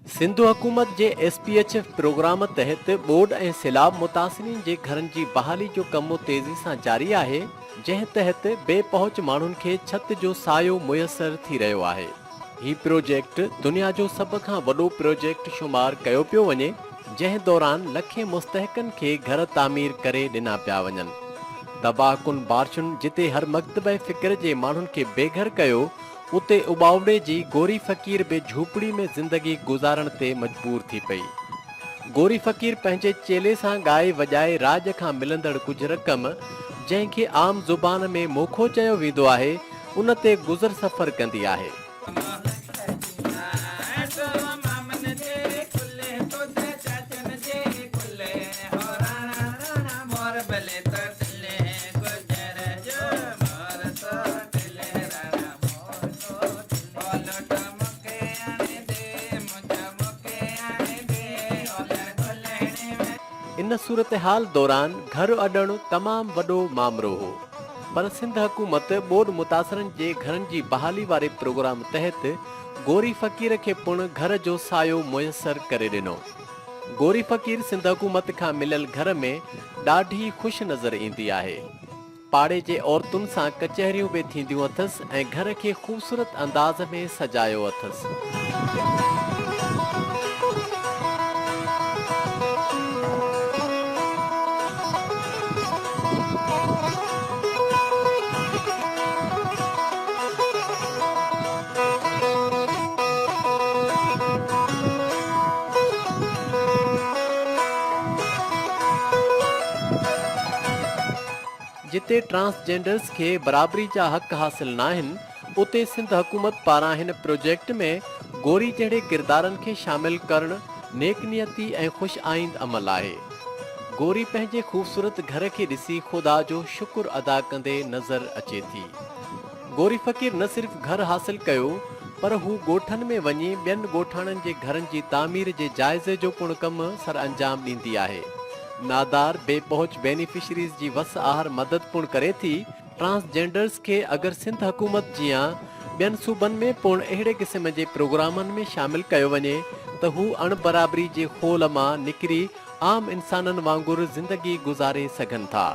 सिंध हुकूमत जे SPHF programme तहत board ऐं सैलाब मुतासिरीन जे घरनि जी बहाली जो कमु तेज़ी सां जारी आहे, जंहिं तहत बेपहुच माण्हुनि खे छत जो सायो मुयसर थी रहियो आहे। ही प्रोजेक्ट दुनिया जो सभ खां वॾो प्रोजेक्ट शुमार कयो पियो वञे, जंहिं दौरान लखे मुस्तहकनि खे घर तामीर करे ॾिना पिया वञनि। तबाहकुन बारिशुनि जिते हर मकतब फ़िक्र जे माण्हुनि खे बेघर कयो, उते उबावड़े जी गोरी फ़कीर बि झूपड़ी में ज़िंदगी गुज़ारण ते मजबूर थी पई। गोरी फ़कीर पंहिंजे चेले सां ॻाए वॼाए राज खां मिलंदड़ कुझु रक़म, जंहिंखे आम ज़ुबान में मोखो चयो वेंदो आहे, उन ते गुज़र सफ़र कंदी आहे। इन सूरत हाल दौरान घर अॾणु तमामु वॾो मामलो हो, पर सिंध हुकूमत बोर्ड मुतासिरनि जे घरनि जी बहाली वारे प्रोग्राम तहत गोरी फ़कीर खे पिणु घर जो सायो मुयसर करे ॾिनो। गोरी फ़कीर सिंध हुकूमत खां मिलियल घर में ॾाढी ख़ुशि नज़र ईंदी आहे। पाड़े जे औरतुनि सां कचहरियूं बि थींदियूं अथसि ऐं घर खे ख़ूबसूरत अंदाज़ में सजायो अथसि। जिते ट्रांसजेंडर्स खे बराबरी जा हक़ हासिल नाहिनि, उते सिंध हुकूमत पारां हिन प्रोजेक्ट में गोरी जहिड़े किरदारनि खे शामिल करणु नेकनियती ऐं ख़ुशि आइंद अमल आहे। गोरी पंहिंजे ख़ूबसूरत घर खे ॾिसी ख़ुदा जो शुक्र अदा कंदे नज़र अचे थी। गोरी फ़कीर न सिर्फ़ घर हासिल कयो, पर हू ॻोठनि में वञी ॿियनि ॻोठाणनि जे घरनि जी तामीर जे जाइज़े जो पिणु कमु सर अंजाम ॾींदी आहे। नादार बेपहुच बेनिफिशरीज़ जी वस आहर मदद पिणु करे थी। ट्रांसजेंडर्स खे अगरि सिंध हुकूमत जियां ॿियनि सूबनि में पिणु अहिड़े क़िस्म जे प्रोग्रामनि में शामिल कयो वञे, त हू अणबराबरी जे खोल मां निकिरी आम इंसाननि वांगुरु ज़िंदगी गुज़ारे सघनि था।